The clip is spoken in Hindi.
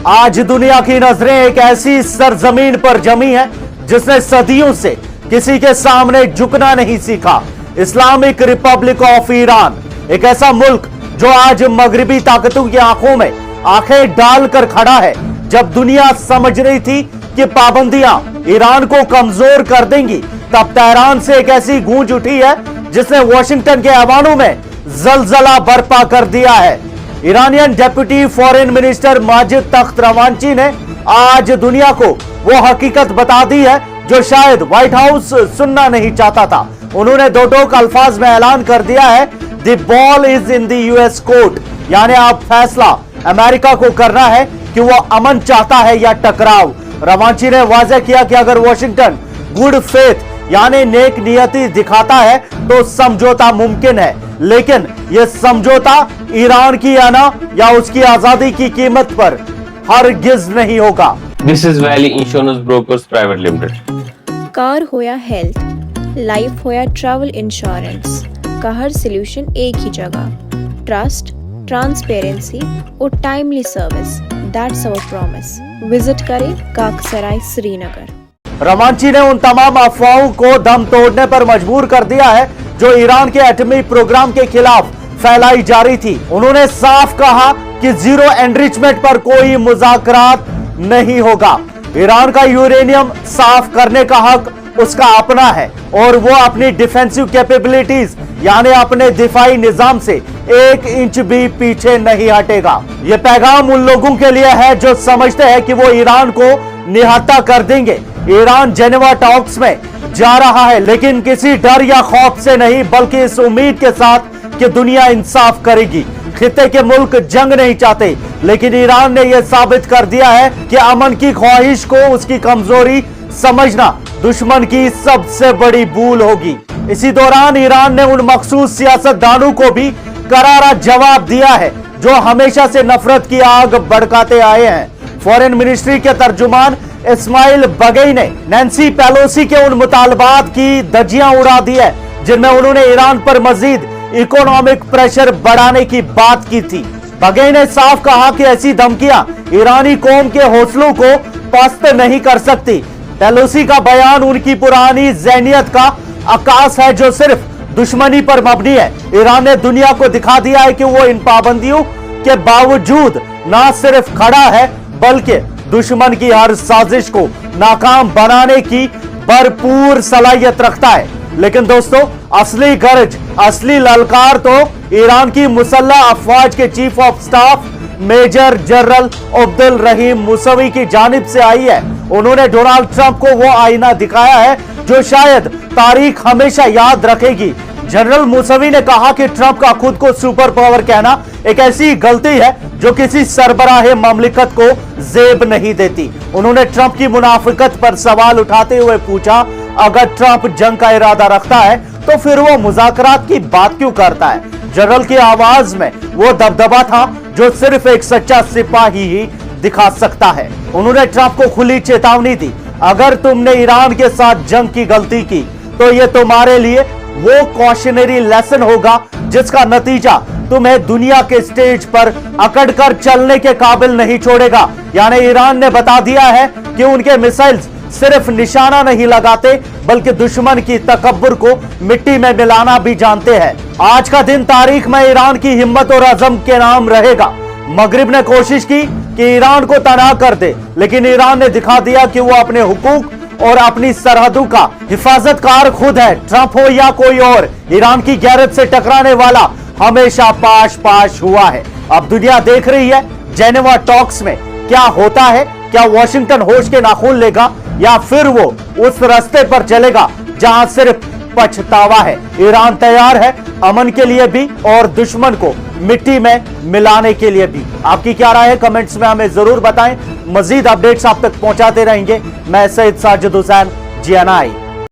आज दुनिया की नजरें एक ऐसी सरजमीन पर जमी है जिसने सदियों से किसी के सामने झुकना नहीं सीखा। इस्लामिक रिपब्लिक ऑफ ईरान, एक ऐसा मुल्क जो आज मगरिबी ताकतों की आंखों में आंखें डालकर खड़ा है। जब दुनिया समझ रही थी कि पाबंदियां ईरान को कमजोर कर देंगी, तब तेहरान से एक ऐसी गूंज उठी है जिसने वॉशिंगटन के ऐवानों में जलजला बर्पा कर दिया है। Iranian deputy foreign minister Majid Takht Ravanchi ने आज दुनिया को वो हकीकत बता दी है जो शायद व्हाइट हाउस सुनना नहीं चाहता था। उन्होंने दो टोक अल्फाज में ऐलान कर दिया है, the ball is in the US court, यानी अब फैसला अमेरिका को करना है कि वो अमन चाहता है या टकराव। रवांची ने वाज़ेह किया कि अगर वॉशिंगटन गुड फेथ यानी नेक नियति दिखाता है तो समझौता मुमकिन है, लेकिन यह समझौता ईरान की आना या उसकी आजादी की कीमत पर हरगिज नहीं होगा। This is valley insurance brokers private limited. Car हो या हेल्थ, लाइफ हो या ट्रैवल इंश्योरेंस का हर सोल्यूशन एक ही जगह। ट्रस्ट, ट्रांसपेरेंसी और timely service, that's our promise. Visit करें काकसराय श्रीनगर। रवांची ने उन तमाम अफवाहों को दम तोड़ने पर मजबूर कर दिया है जो ईरान के एटमी प्रोग्राम के खिलाफ फैलाई जा रही थी। उन्होंने साफ कहा कि जीरो एनरिचमेंट पर कोई मुज़ाकरात नहीं होगा। ईरान का यूरेनियम साफ करने का हक उसका अपना है और वो अपनी डिफेंसिव कैपेबिलिटीज यानी अपने दिफाई निजाम से एक इंच भी पीछे नहीं हटेगा। ये पैगाम उन लोगों के लिए है जो समझते हैं कि वो ईरान को निहत्ता कर देंगे। ईरान जेनेवा टॉक्स में जा रहा है, लेकिन किसी डर या खौफ से नहीं, बल्कि इस उम्मीद के साथ कि दुनिया इंसाफ करेगी। खित्ते के मुल्क जंग नहीं चाहते, लेकिन ईरान ने यह साबित कर दिया है कि अमन की ख्वाहिश को उसकी कमजोरी समझना दुश्मन की सबसे बड़ी भूल होगी। इसी दौरान ईरान ने उन मखसूस सियासतदानों को भी करारा जवाब दिया है जो हमेशा से नफरत की आग भड़काते आए हैं। फॉरेन मिनिस्ट्री के तर्जुमान इस्माइल बगई ने नैन्सी पेलोसी के उन मुतालबात की धज्जियां उड़ा दी है जिनमें उन्होंने ईरान पर मजीद इकोनॉमिक प्रेशर बढ़ाने की बात की थी। बगई ने साफ कहा कि ऐसी धमकियां ईरानी कौम के हौसलों को पस्त नहीं कर सकती। पेलोसी का बयान उनकी पुरानी ज़हनियत का अक्कास है जो सिर्फ दुश्मनी पर मबनी है। ईरान ने दुनिया को दिखा दिया है कि वो इन पाबंदियों के बावजूद ना सिर्फ खड़ा है बल्कि दुश्मन की हर साजिश को नाकाम बनाने की भरपूर सलाहियत रखता है। लेकिन दोस्तों, असली गरज, असली ललकार तो ईरान की मुसल्लह अफवाज के chief of staff major general Abdul Rahim Mousavi की जानिब से आई है। उन्होंने डोनाल्ड ट्रंप को वो आईना दिखाया है जो शायद तारीख हमेशा याद रखेगी। जनरल मूसवी ने कहा कि ट्रंप का खुद को सुपर पावर कहना एक ऐसी गलती है जो किसी सरबराहे ममलिकत को जेब नहीं देती। उन्होंने ट्रंप की मुनाफिकत पर सवाल उठाते हुए पूछा, अगर ट्रंप जंग का इरादा रखता है तो फिर वो मुज़ाकरात की बात क्यों करता है? जनरल की आवाज में वो दबदबा था जो सिर्फ एक सच्चा सिपाही ही दिखा सकता है। उन्होंने ट्रंप को खुली चेतावनी दी, अगर तुमने ईरान के साथ जंग की गलती की तो ये तुम्हारे लिए वो कॉशनरी लेसन होगा जिसका नतीजा तुम्हें दुनिया के स्टेज पर अकड़कर चलने के काबिल नहीं छोड़ेगा। यानी ईरान ने बता दिया है कि उनके मिसाइल्स सिर्फ निशाना नहीं लगाते बल्कि दुश्मन की तकब्बुर को मिट्टी में मिलाना भी जानते हैं। आज का दिन तारीख में ईरान की हिम्मत और अज़म के नाम रहेगा। मगरिब ने कोशिश की कि ईरान को तनाह कर दे, लेकिन ईरान ने दिखा दिया कि वो अपने हुकूक और अपनी सरहदों का हिफाजतकार खुद है। ट्रंप हो या कोई और, ईरान की गैरत से टकराने वाला हमेशा पाश पाश हुआ है। अब दुनिया देख रही है जेनेवा टॉक्स में क्या होता है। क्या वॉशिंगटन होश के नाखून लेगा या फिर वो उस रास्ते पर चलेगा जहां सिर्फ पछतावा है? ईरान तैयार है अमन के लिए भी और दुश्मन को मिट्टी में मिलाने के लिए भी। आपकी क्या राय है? कमेंट्स में हमें जरूर बताएं। मजीद अपडेट्स आप तक पहुंचाते रहेंगे। मैं सैयद साजिद हुसैन, GNI।